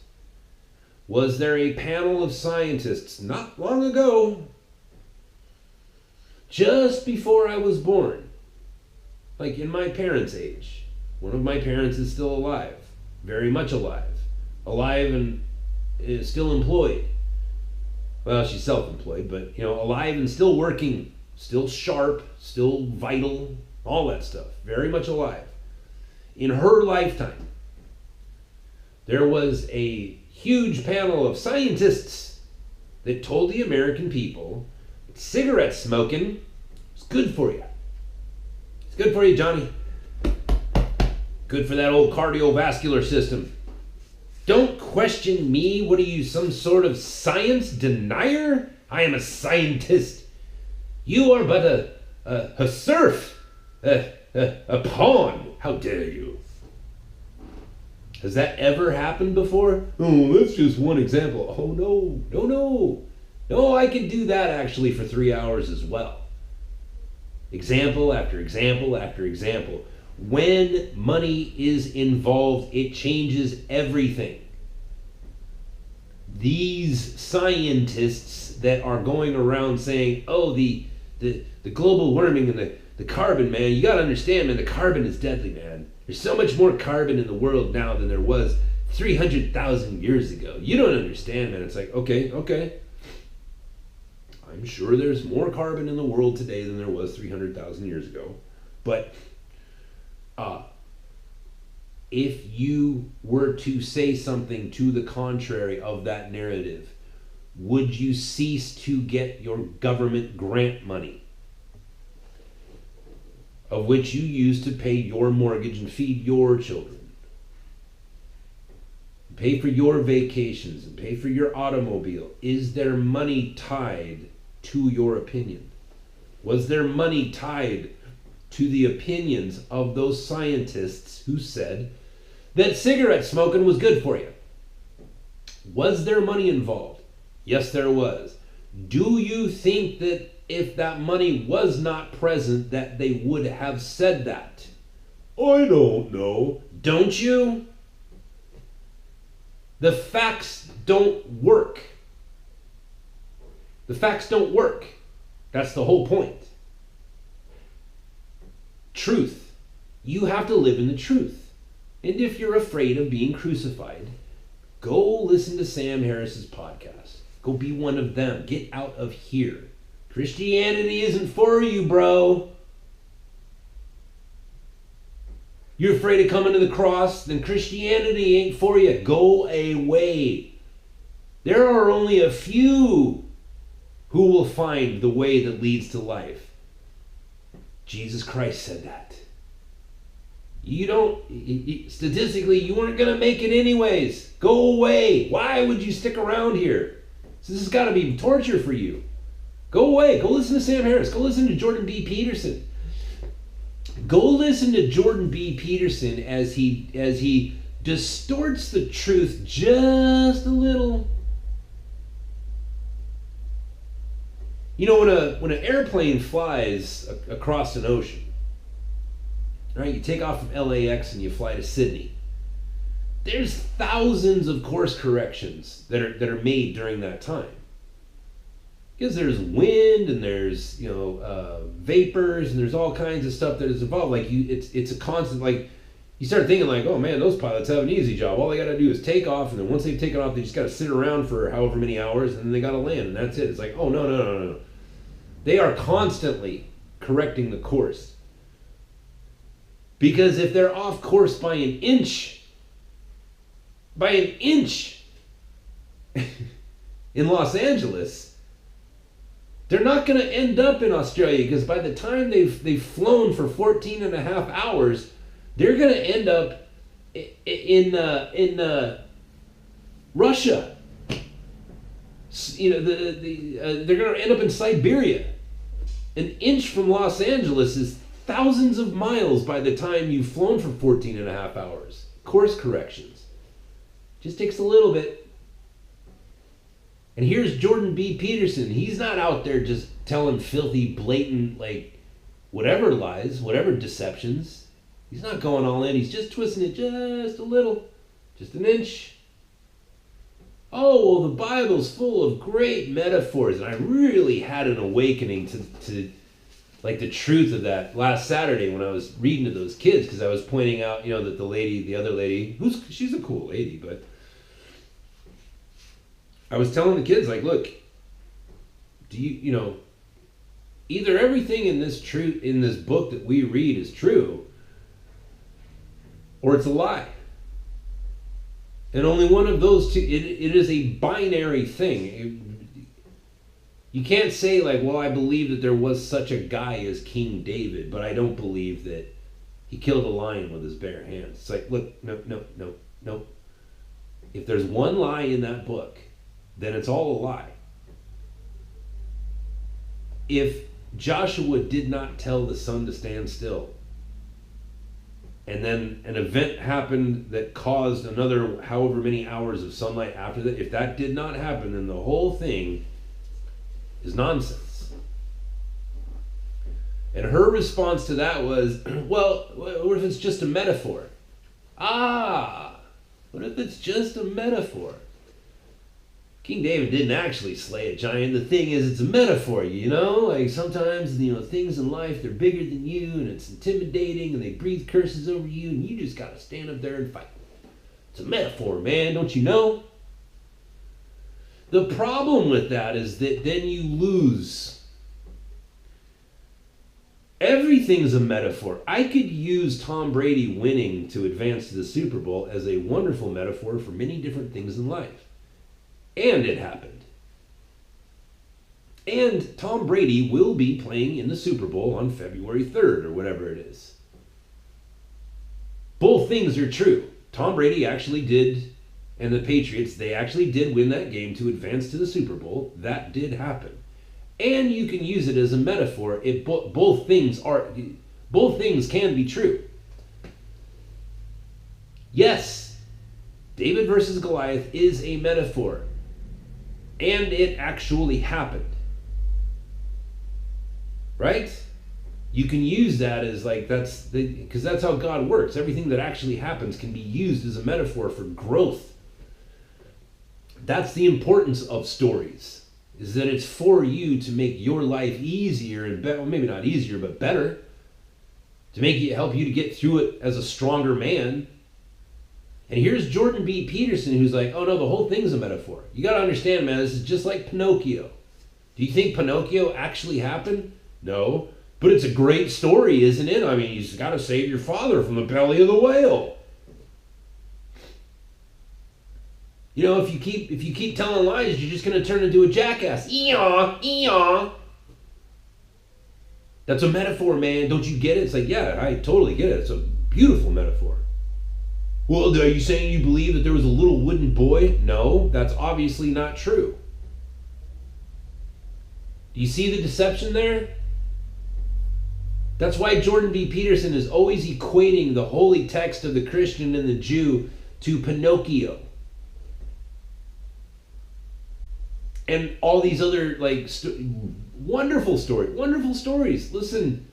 Was there a panel of scientists not long ago, just before I was born, like in my parents' age? One of my parents is still alive, very much alive and is still employed. Well, she's self-employed, but alive and sharp, still vital, all that stuff, very much alive. in her lifetime, there was a huge panel of scientists that told the American people that cigarette smoking is good for you. It's good for you, Johnny. Good for that old cardiovascular system. Don't question me. What are you, some sort of science denier? I am a scientist. You are but a serf, a pawn. How dare you? Has that ever happened before? Oh, that's just one example. Oh, no. No, I can do that actually for 3 hours as well. Example after example after example. When money is involved, it changes everything. These scientists that are going around saying, oh, the global warming and the carbon, man, you got to understand, man, the carbon is deadly, man. There's so much more carbon in the world now than there was 300,000 years ago. You don't understand, man. It's like, okay. I'm sure there's more carbon in the world today than there was 300,000 years ago. But if you were to say something to the contrary of that narrative, would you cease to get your government grant money, of which you use to pay your mortgage and feed your children, pay for your vacations and pay for your automobile? Is there money tied to your opinion? Was there money tied to the opinions of those scientists who said that cigarette smoking was good for you? Was there money involved? Yes, there was. Do you think that if that money was not present, that they would have said that? I don't know. Don't you? The facts don't work. The facts don't work. That's the whole point. Truth. You have to live in the truth. And if you're afraid of being crucified, go listen to Sam Harris's podcast. Go be one of them. Get out of here. Christianity isn't for you, bro. You're afraid of coming to the cross? Then Christianity ain't for you. Go away. There are only a few who will find the way that leads to life. Jesus Christ said that. You don't, statistically, you weren't going to make it anyways. Go away. Why would you stick around here? This has got to be torture for you. Go away. Go listen to Sam Harris. Go listen to Jordan B. Peterson. Go listen to Jordan B. Peterson as he distorts the truth just a little. You know, when an airplane flies across an ocean, right? You take off from LAX and you fly to Sydney. There's thousands of course corrections that are made during that time. Because there's wind and there's vapors and there's all kinds of stuff that is involved. Like it's a constant. Like you start thinking like, oh man, those pilots have an easy job. All they got to do is take off, and then once they've taken off, they just got to sit around for however many hours, and then they got to land, and that's it. It's like, oh no. They are constantly correcting the course. Because if they're off course by an inch in Los Angeles, they're not going to end up in Australia, because by the time they've flown for 14 and a half hours, they're going to end up in Russia. They're going to end up in Siberia. An inch from Los Angeles is thousands of miles by the time you've flown for 14 and a half hours. Course corrections. Just takes a little bit. And here's Jordan B. Peterson. He's not out there just telling filthy, blatant, whatever lies, whatever deceptions. He's not going all in. He's just twisting it just a little. Just an inch. Oh, well, the Bible's full of great metaphors. And I really had an awakening to the truth of that last Saturday when I was reading to those kids, because I was pointing out, that the other lady, she's a cool lady, but I was telling the kids, look, do you, either everything in this book that we read is true, or it's a lie. And only one of those two, it is a binary thing. You can't say like, well, I believe that there was such a guy as King David, but I don't believe that he killed a lion with his bare hands. It's like, look, no. If there's one lie in that book, then it's all a lie. If Joshua did not tell the sun to stand still, and then an event happened that caused another however many hours of sunlight after that, if that did not happen, then the whole thing is nonsense. And her response to that was, well, what if it's just a metaphor? What if it's just a metaphor? King David didn't actually slay a giant. The thing is, it's a metaphor, you know? Like sometimes, things in life, they're bigger than you, and it's intimidating, and they breathe curses over you, and you just gotta stand up there and fight. It's a metaphor, man, don't you know? The problem with that is that then you lose. Everything's a metaphor. I could use Tom Brady winning to advance to the Super Bowl as a wonderful metaphor for many different things in life. And it happened. And Tom Brady will be playing in the Super Bowl on February 3rd or whatever it is. Both things are true. Tom Brady actually did, and the Patriots, they actually did win that game to advance to the Super Bowl. That did happen. And you can use it as a metaphor. Both things can be true. Yes, David versus Goliath is a metaphor. And it actually happened. Right? You can use that as like, because that's how God works. Everything that actually happens can be used as a metaphor for growth. That's the importance of stories, is that it's for you to make your life easier and better, well, maybe not easier, but better, to help you to get through it as a stronger man. And here's Jordan B. Peterson, who's like, oh no, the whole thing's a metaphor. You got to understand, man, this is just like Pinocchio. Do you think Pinocchio actually happened? No. But it's a great story, isn't it? I mean, he's got to save your father from the belly of the whale. If you keep telling lies, you're just going to turn into a jackass. Eeyaw. That's a metaphor, man. Don't you get it? It's like, yeah, I totally get it. It's a beautiful metaphor. Well, are you saying you believe that there was a little wooden boy? No, that's obviously not true. Do you see the deception there? That's why Jordan B. Peterson is always equating the holy text of the Christian and the Jew to Pinocchio. And all these other wonderful stories. Listen,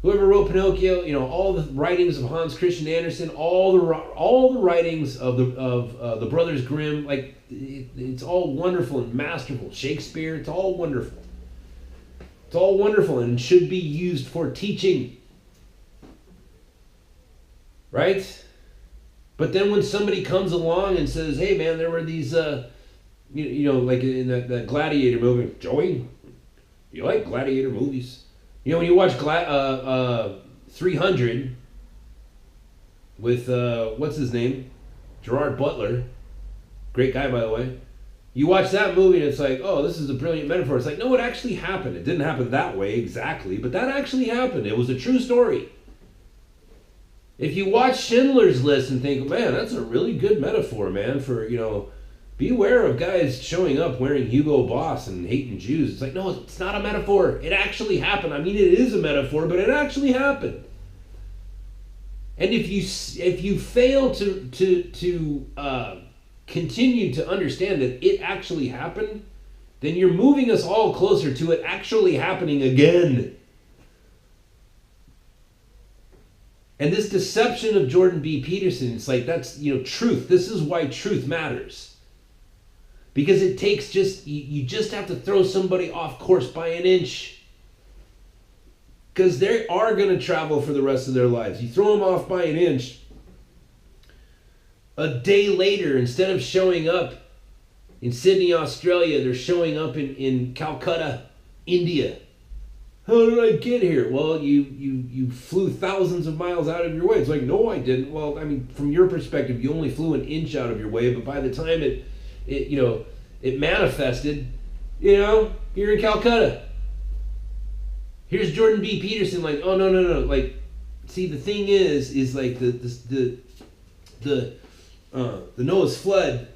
whoever wrote Pinocchio, all the writings of Hans Christian Andersen, all the writings of the Brothers Grimm, it's all wonderful and masterful. Shakespeare, it's all wonderful. It's all wonderful and should be used for teaching. Right? But then when somebody comes along and says, hey man, there were these, like in that Gladiator movie, Joey, you like Gladiator movies? When you watch 300 with, what's his name? Gerard Butler. Great guy, by the way. You watch that movie and it's like, oh, this is a brilliant metaphor. It's like, no, it actually happened. It didn't happen that way exactly, but that actually happened. It was a true story. If you watch Schindler's List and think, man, that's a really good metaphor, man, for, beware of guys showing up wearing Hugo Boss and hating Jews. It's like, no, it's not a metaphor. It actually happened. I mean, it is a metaphor, but it actually happened. And if you fail to continue to understand that it actually happened, then you're moving us all closer to it actually happening again. And this deception of Jordan B. Peterson, it's like, that's, truth. This is why truth matters. Because it takes you just have to throw somebody off course by an inch. Because they are going to travel for the rest of their lives. You throw them off by an inch. A day later, instead of showing up in Sydney, Australia, they're showing up in Calcutta, India. how did I get here? Well, you flew thousands of miles out of your way. It's like, no, I didn't. Well, I mean, from your perspective, you only flew an inch out of your way, but by the time it manifested, you're in Calcutta. Here's Jordan B. Peterson, like, oh no, like, see, the thing is like the Noah's flood.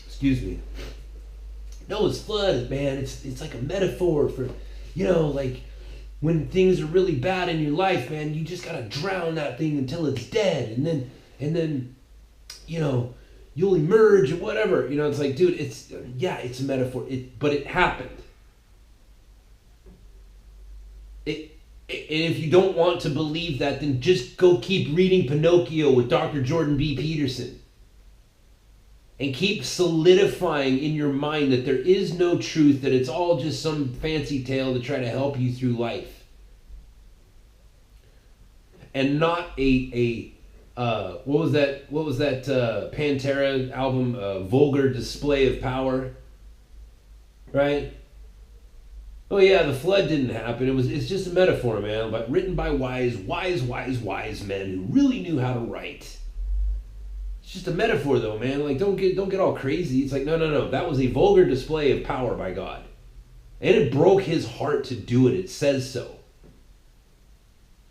Excuse me. Noah's flood, man, it's like a metaphor for, like when things are really bad in your life, man, you just gotta drown that thing until it's dead, and then you'll emerge or whatever. It's like, dude, it's a metaphor. But it happened. And if you don't want to believe that, then just go keep reading Pinocchio with Dr. Jordan B. Peterson. And keep solidifying in your mind that there is no truth, that it's all just some fancy tale to try to help you through life. And not what was that Pantera album, Vulgar Display of Power? Right? Oh yeah, the flood didn't happen. It's just a metaphor, man, but written by wise men who really knew how to write. It's just a metaphor, though, man. Like, don't get all crazy. It's like, no. That was a vulgar display of power by God. And it broke his heart to do it. It says so.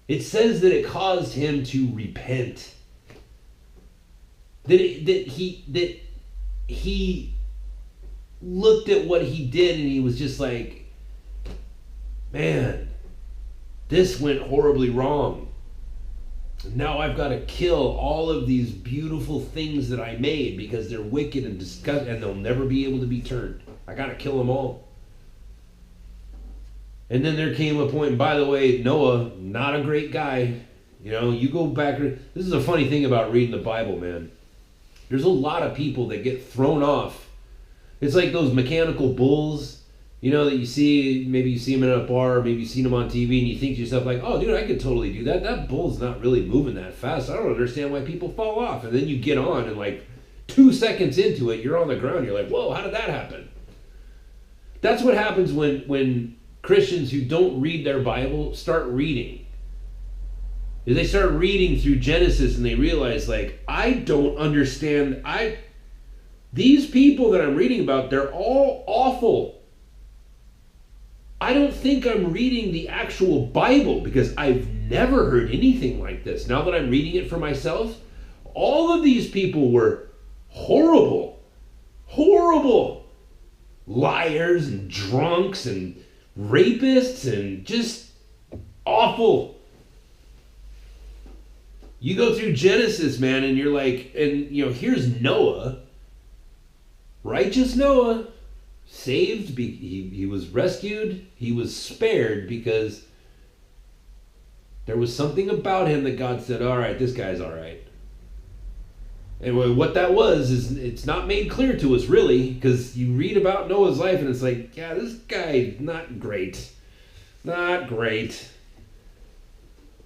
It says that it caused him to repent. That he looked at what he did and he was just like, man, this went horribly wrong. Now I've got to kill all of these beautiful things that I made because they're wicked and disgusting and they'll never be able to be turned. I got to kill them all. And then there came a point, and by the way, Noah, not a great guy. You go back. This is a funny thing about reading the Bible, man. There's a lot of people that get thrown off. It's like those mechanical bulls, that you see. Maybe you see them in a bar, or maybe you've seen them on TV, and you think to yourself, like, oh, dude, I could totally do that. That bull's not really moving that fast. I don't understand why people fall off. And then you get on, and like 2 seconds into it, you're on the ground. You're like, whoa, how did that happen? That's what happens when Christians who don't read their Bible start reading. They start reading through Genesis and they realize, like, I don't understand. These people that I'm reading about, they're all awful. I don't think I'm reading the actual Bible because I've never heard anything like this. Now that I'm reading it for myself, all of these people were horrible liars and drunks and rapists and just awful. You go through Genesis, man, and you're like, and here's Noah, righteous Noah, saved. He was rescued. He was spared because there was something about him that God said, all right, this guy's all right. And what that was is it's not made clear to us, really, because you read about Noah's life and it's like, yeah, this guy, not great. Not great.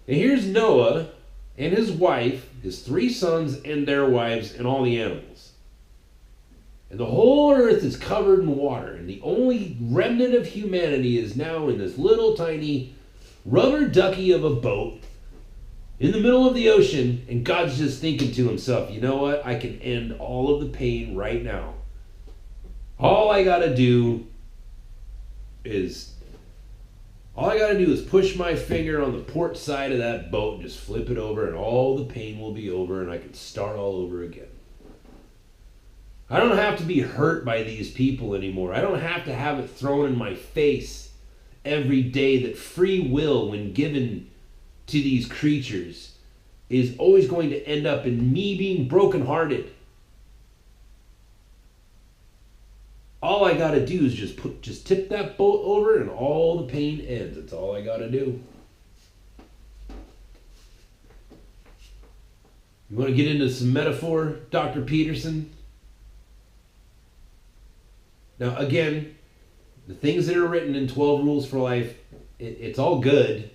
And here's Noah and his wife, his 3 sons and their wives, and all the animals. And the whole earth is covered in water, and the only remnant of humanity is now in this little tiny rubber ducky of a boat in the middle of the ocean, and God's just thinking to himself, you know what? I can end all of the pain right now. All I gotta do is push my finger on the port side of that boat and just flip it over, and all the pain will be over, and I can start all over again. I don't have to be hurt by these people anymore. I don't have to have it thrown in my face every day that free will, when given to these creatures, is always going to end up in me being brokenhearted. All I gotta do is just tip that boat over and all the pain ends. That's all I gotta do. You want to get into some metaphor, Dr. Peterson? Now, again, the things that are written in 12 Rules for Life, it's all good.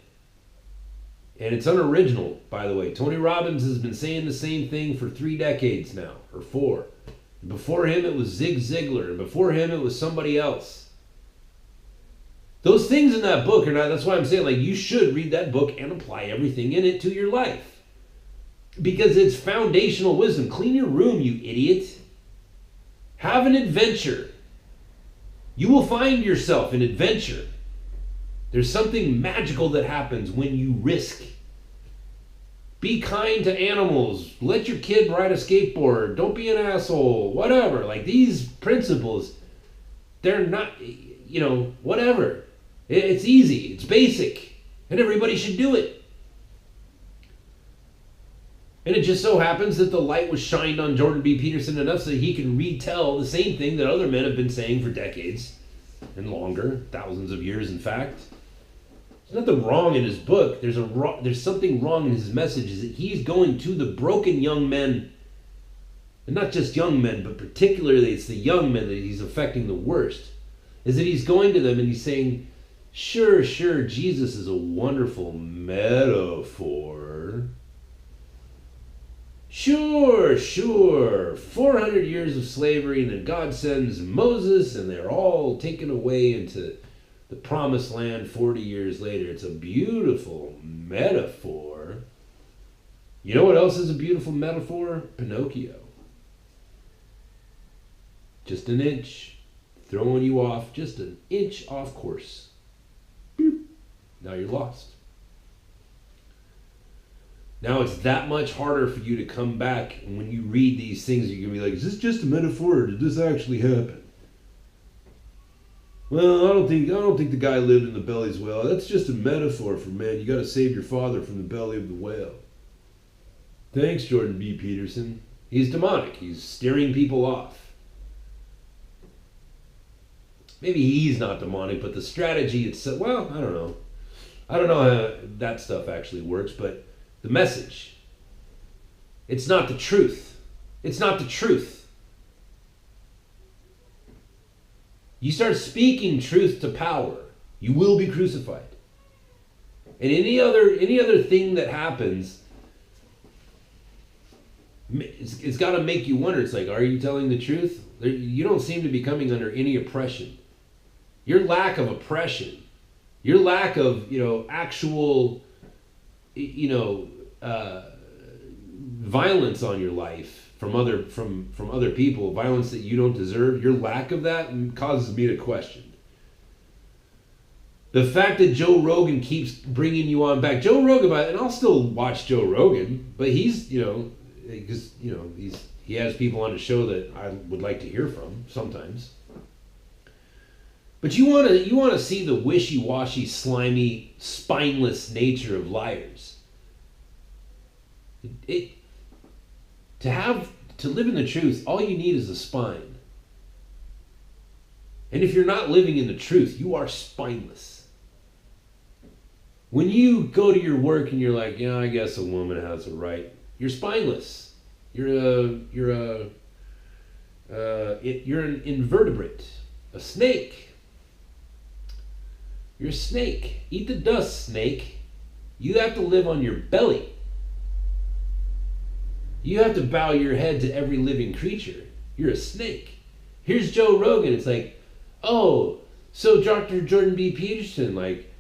And it's unoriginal, by the way. Tony Robbins has been saying the same thing for 3 decades now, or 4. Before him, it was Zig Ziglar. And before him, it was somebody else. Those things in that book are not, that's why I'm saying, like, you should read that book and apply everything in it to your life. Because it's foundational wisdom. Clean your room, you idiot. Have an adventure. You will find yourself an adventure. There's something magical that happens when you risk. Be kind to animals. Let your kid ride a skateboard. Don't be an asshole. Whatever. Like, these principles, they're not, whatever. It's easy. It's basic. And everybody should do it. And it just so happens that the light was shined on Jordan B. Peterson enough so that he can retell the same thing that other men have been saying for decades and longer, thousands of years, in fact. There's nothing wrong in his book. There's something wrong in his message, is that he's going to the broken young men, and not just young men, but particularly it's the young men that he's affecting the worst, is that he's going to them and he's saying, sure, Jesus is a wonderful metaphor. Sure, 400 years of slavery, and then God sends Moses, and they're all taken away into the promised land 40 years later. It's a beautiful metaphor. You know what else is a beautiful metaphor? Pinocchio. Just an inch, throwing you off, just an inch off course. Boop. Now you're lost. Now it's that much harder for you to come back, and when you read these things, you're going to be like, is this just a metaphor, or did this actually happen? Well, I don't think the guy lived in the belly's whale. That's just a metaphor for, man, you got to save your father from the belly of the whale. Thanks, Jordan B. Peterson. He's demonic. He's steering people off. Maybe he's not demonic, but the strategy itself, well, I don't know. I don't know how that stuff actually works, but the message, it's not the truth. It's not the truth. You start speaking truth to power, you will be crucified. And any other thing that happens, it's got to make you wonder. It's like, are you telling the truth? You don't seem to be coming under any oppression. Your lack of oppression, your lack of actual violence on your life from other people, violence that you don't deserve, your lack of that causes me to question. The fact that Joe Rogan keeps bringing you on back, Joe Rogan, and I'll still watch Joe Rogan, but he's, because, he has people on his show that I would like to hear from sometimes. But you want to see the wishy-washy, slimy, spineless nature of liars. To live in the truth, all you need is a spine. And if you're not living in the truth, you are spineless. When you go to your work and you're like, I guess a woman has a right, you're spineless. You're an invertebrate, a snake. You're a snake. Eat the dust, snake. You have to live on your belly. You have to bow your head to every living creature. You're a snake. Here's Joe Rogan. It's like, oh, so Dr. Jordan B. Peterson, like,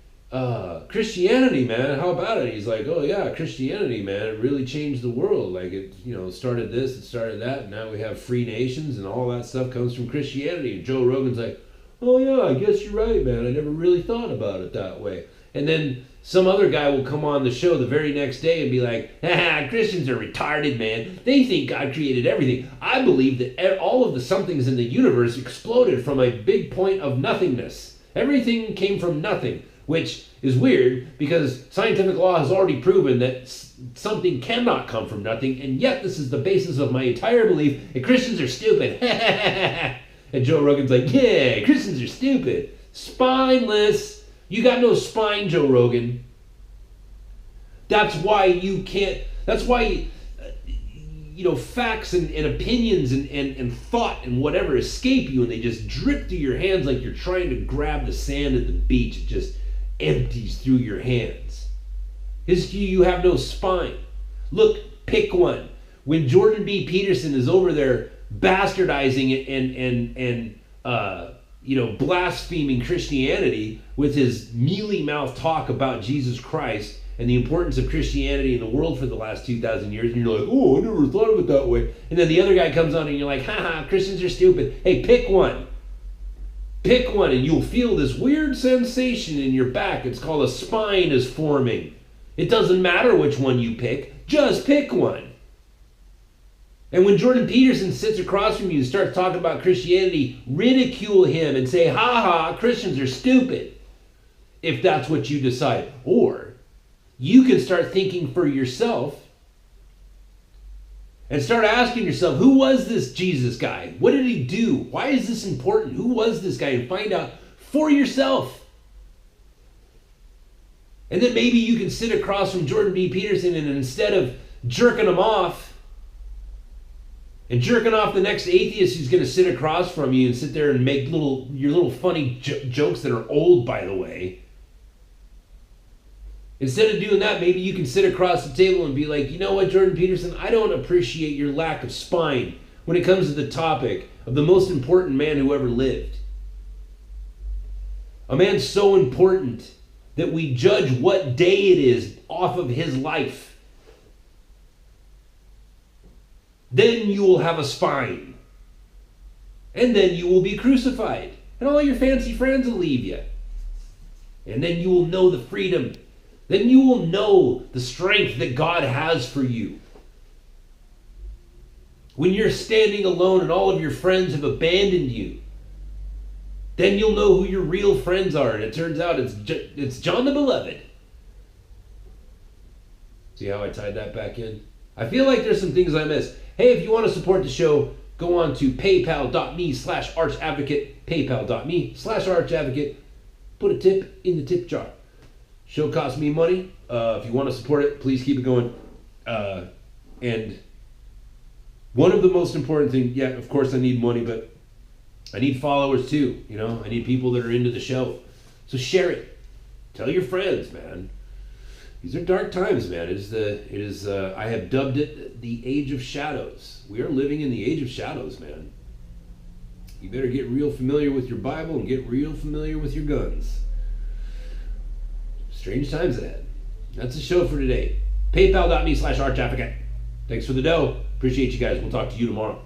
Christianity, man, how about it? He's like, oh yeah, Christianity, man, it really changed the world. Like, it started this, it started that, and now we have free nations, and all that stuff comes from Christianity. And Joe Rogan's like, oh yeah, I guess you're right, man. I never really thought about it that way. And then some other guy will come on the show the very next day and be like, Christians are retarded, man. They think God created everything. I believe that all of the somethings in the universe exploded from a big point of nothingness. Everything came from nothing, which is weird because scientific law has already proven that something cannot come from nothing, and yet this is the basis of my entire belief that Christians are stupid. And Joe Rogan's like, yeah, Christians are stupid. Spineless. You got no spine, Joe Rogan. That's why you can't, that's why, facts and opinions and thought and whatever escape you, and they just drip through your hands like you're trying to grab the sand at the beach. It just empties through your hands. It's you have no spine. Look, pick one. When Jordan B. Peterson is over there bastardizing it and blaspheming Christianity with his mealy-mouthed talk about Jesus Christ and the importance of Christianity in the world for the last 2,000 years, and you're like, oh, I never thought of it that way. And then the other guy comes on and you're like, haha, Christians are stupid. Hey, pick one. Pick one, and you'll feel this weird sensation in your back. It's called a spine is forming. It doesn't matter which one you pick. Just pick one. And when Jordan Peterson sits across from you and starts talking about Christianity, ridicule him and say, ha ha, Christians are stupid, if that's what you decide. Or you can start thinking for yourself and start asking yourself, who was this Jesus guy? What did he do? Why is this important? Who was this guy? And find out for yourself. And then maybe you can sit across from Jordan B. Peterson, and instead of jerking him off and jerking off the next atheist who's going to sit across from you and sit there and make your little funny jokes that are old, by the way, instead of doing that, maybe you can sit across the table and be like, you know what, Jordan Peterson, I don't appreciate your lack of spine when it comes to the topic of the most important man who ever lived. A man so important that we judge what day it is off of his life. Then you will have a spine. And then you will be crucified. And all your fancy friends will leave you. And then you will know the freedom. Then you will know the strength that God has for you. When you're standing alone and all of your friends have abandoned you, then you'll know who your real friends are. And it turns out it's John the Beloved. See how I tied that back in? I feel like there's some things I missed. Hey, if you want to support the show, go on to paypal.me/archavocate, paypal.me/archavocate. Put a tip in the tip jar. Show costs me money. If you want to support it, please keep it going. And one of the most important things, yeah, of course I need money, but I need followers too. I need people that are into the show. So share it. Tell your friends, man. These are dark times, man. It is. I have dubbed it the Age of Shadows. We are living in the Age of Shadows, man. You better get real familiar with your Bible and get real familiar with your guns. Strange times ahead. That's the show for today. PayPal.me/archavocate. Thanks for the dough. Appreciate you guys. We'll talk to you tomorrow.